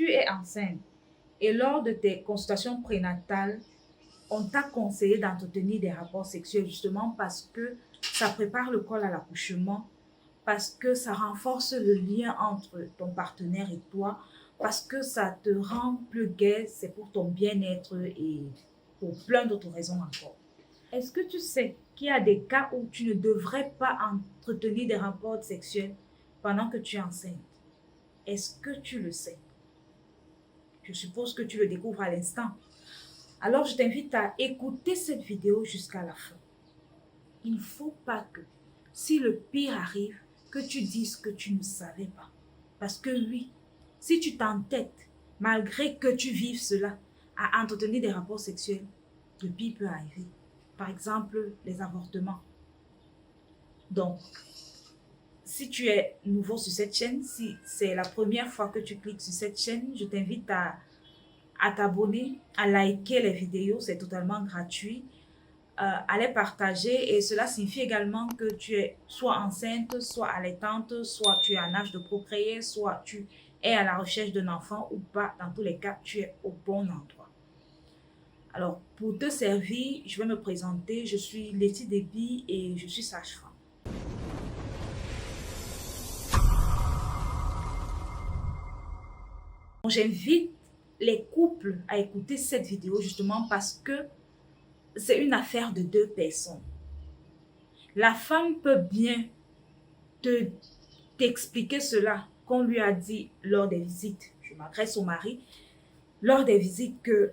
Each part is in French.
tu es enceinte et lors de tes consultations prénatales, on t'a conseillé d'entretenir des rapports sexuels justement parce que ça prépare le corps à l'accouchement, parce que ça renforce le lien entre ton partenaire et toi, parce que ça te rend plus gai, c'est pour ton bien-être et pour plein d'autres raisons encore. Est-ce que tu sais qu'il y a des cas où tu ne devrais pas entretenir des rapports sexuels pendant que tu es enceinte? Est-ce que tu le sais? Je suppose que tu le découvres à l'instant. Alors, je t'invite à écouter cette vidéo jusqu'à la fin. Il ne faut pas que, si le pire arrive, que tu dises que tu ne savais pas. Parce que oui, si tu t'entêtes, malgré que tu vives cela, à entretenir des rapports sexuels, le pire peut arriver. Par exemple, les avortements. Donc, si tu es nouveau sur cette chaîne, si c'est la première fois que tu cliques sur cette chaîne, je t'invite à t'abonner, à liker les vidéos, c'est totalement gratuit, à les partager et cela signifie également que tu es soit enceinte, soit allaitante, soit tu es en âge de procréer, soit tu es à la recherche d'un enfant ou pas. Dans tous les cas, tu es au bon endroit. Alors, pour te servir, je vais me présenter. Je suis Letty Déby et je suis sage-femme. J'invite les couples à écouter cette vidéo justement parce que c'est une affaire de deux personnes. La femme peut bien t'expliquer cela qu'on lui a dit lors des visites. Je m'adresse au mari. Lors des visites que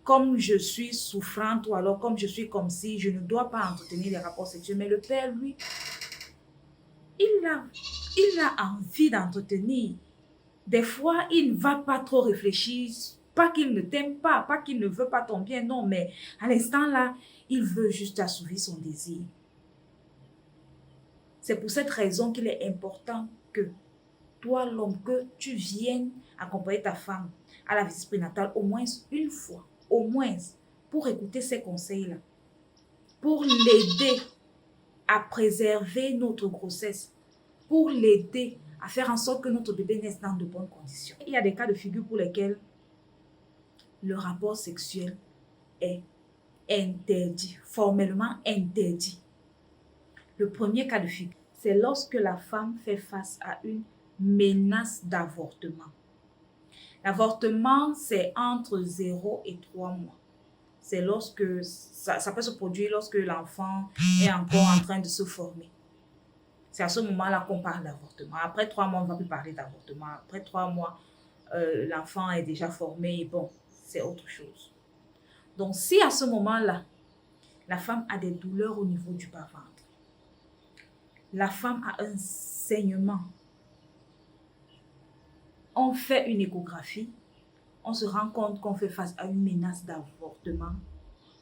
comme je suis souffrante ou alors comme je suis comme si je ne dois pas entretenir les rapports sexuels. Mais le père, lui, il a envie d'entretenir. Des fois, il ne va pas trop réfléchir. Pas qu'il ne t'aime pas qu'il ne veut pas ton bien, non, mais à l'instant là, il veut juste assouvir son désir. C'est pour cette raison qu'il est important que toi, l'homme, que tu viennes accompagner ta femme à la visite prénatale au moins une fois, au moins, pour écouter ces conseils-là, pour l'aider à préserver notre grossesse, pour l'aider à faire en sorte que notre bébé naisse dans de bonnes conditions. Il y a des cas de figure pour lesquels le rapport sexuel est interdit, formellement interdit. Le premier cas de figure, c'est lorsque la femme fait face à une menace d'avortement. L'avortement, c'est entre 0 et 3 mois. C'est lorsque ça peut se produire lorsque l'enfant est encore en train de se former. C'est à ce moment-là qu'on parle d'avortement. Après 3 mois, on ne va plus parler d'avortement. Après 3 mois, l'enfant est déjà formé et bon, c'est autre chose. Donc, si à ce moment-là, la femme a des douleurs au niveau du bas-ventre, la femme a un saignement, on fait une échographie, on se rend compte qu'on fait face à une menace d'avortement,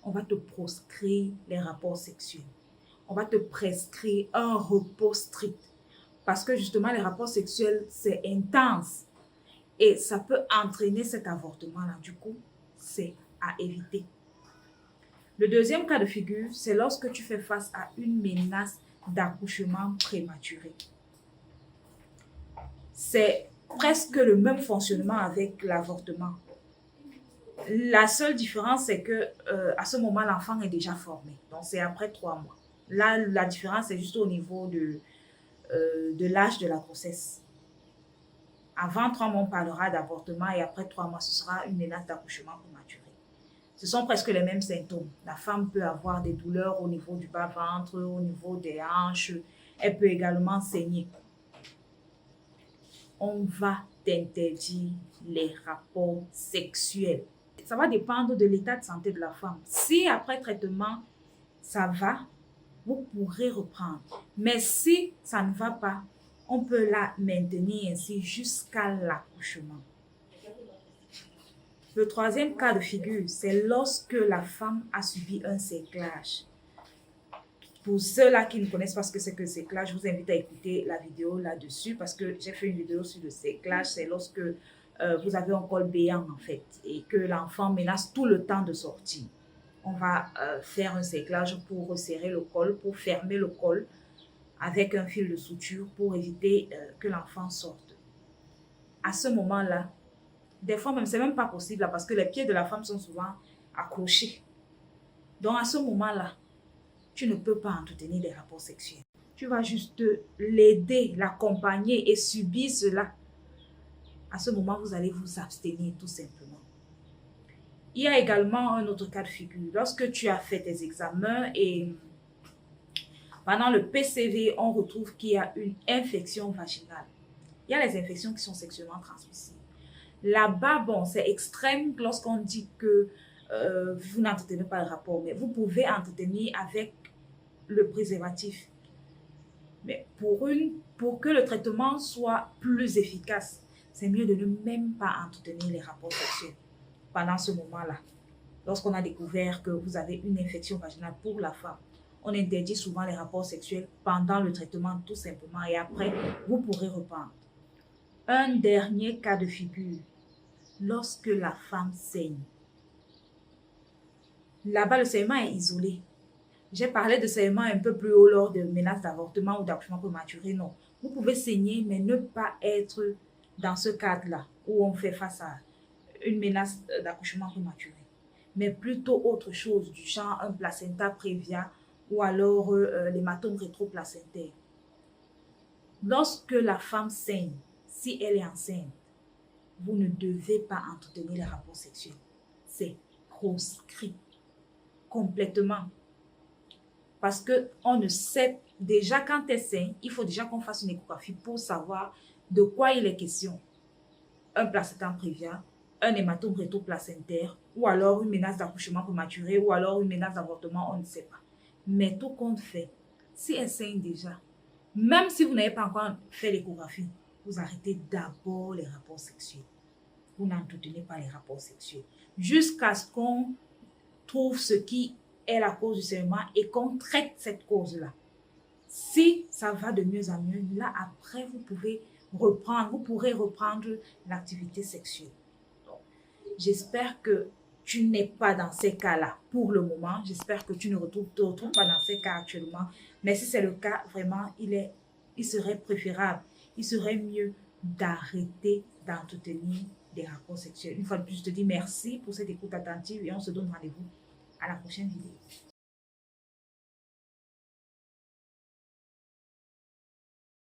on va te proscrire les rapports sexuels. On va te prescrire un repos strict. Parce que justement, les rapports sexuels, c'est intense. Et ça peut entraîner cet avortement-là. Du coup, c'est à éviter. Le deuxième cas de figure, c'est lorsque tu fais face à une menace d'accouchement prématuré. C'est presque le même fonctionnement avec l'avortement. La seule différence, c'est que à ce moment, l'enfant est déjà formé. Donc, c'est après 3 mois. Là, la différence est juste au niveau de l'âge de la grossesse. Avant 3 mois, on parlera d'avortement et après 3 mois, ce sera une menace d'accouchement prématuré. Ce sont presque les mêmes symptômes. La femme peut avoir des douleurs au niveau du bas-ventre, au niveau des hanches. Elle peut également saigner. On va t'interdire les rapports sexuels. Ça va dépendre de l'état de santé de la femme. Si après traitement, ça va, vous pourrez reprendre. Mais si ça ne va pas, on peut la maintenir ainsi jusqu'à l'accouchement. Le troisième cas de figure, c'est lorsque la femme a subi un séclage. Pour ceux-là qui ne connaissent pas ce que c'est que le séclage, je vous invite à écouter la vidéo là-dessus parce que j'ai fait une vidéo sur le séclage. C'est lorsque vous avez un col béant en fait et que l'enfant menace tout le temps de sortir. On va faire un séclage pour resserrer le col, pour fermer le col avec un fil de suture pour éviter que l'enfant sorte. À ce moment-là, Des fois même, c'est même pas possible là, parce que les pieds de la femme sont souvent accrochés. Donc à ce moment-là, tu ne peux pas entretenir des rapports sexuels. Tu vas juste l'aider, l'accompagner et subir cela. À ce moment, vous allez vous abstenir tout simplement. Il y a également un autre cas de figure. Lorsque tu as fait tes examens et pendant le PCV, on retrouve qu'il y a une infection vaginale. Il y a les infections qui sont sexuellement transmissibles. Là-bas, bon, c'est extrême lorsqu'on dit que vous n'entretenez pas le rapport, mais vous pouvez entretenir avec le préservatif. Mais pour que le traitement soit plus efficace, c'est mieux de ne même pas entretenir les rapports sexuels pendant ce moment-là. Lorsqu'on a découvert que vous avez une infection vaginale pour la femme, on interdit souvent les rapports sexuels pendant le traitement tout simplement et après, vous pourrez reprendre. Un dernier cas de figure, lorsque la femme saigne. Là-bas, le saignement est isolé. J'ai parlé de saignement un peu plus haut lors de menaces d'avortement ou d'accouchement prématuré. Non, vous pouvez saigner, mais ne pas être dans ce cadre-là où on fait face à une menace d'accouchement prématuré. Mais plutôt autre chose, du genre un placenta prévia ou alors l'hématome rétroplacentaire. Lorsque la femme saigne, si elle est enceinte, vous ne devez pas entretenir les rapports sexuels. C'est proscrit complètement. Parce qu'on ne sait déjà quand elle saigne, il faut déjà qu'on fasse une échographie pour savoir de quoi il est question. Un placenta prévia, un hématome rétroplacentaire, ou alors une menace d'accouchement prématuré, ou alors une menace d'avortement, on ne sait pas. Mais tout compte fait, si elle saigne déjà, même si vous n'avez pas encore fait l'échographie, vous arrêtez d'abord les rapports sexuels. Vous n'entretenez pas les rapports sexuels. Jusqu'à ce qu'on trouve ce qui est la cause du saignement et qu'on traite cette cause-là. Si ça va de mieux en mieux, là après, vous pourrez reprendre l'activité sexuelle. J'espère que tu n'es pas dans ces cas-là pour le moment. J'espère que tu ne te retrouves pas dans ces cas actuellement. Mais si c'est le cas, vraiment, il serait préférable, il serait mieux d'arrêter d'entretenir des rapports sexuels. Une fois de plus, je te dis merci pour cette écoute attentive et on se donne rendez-vous à la prochaine vidéo.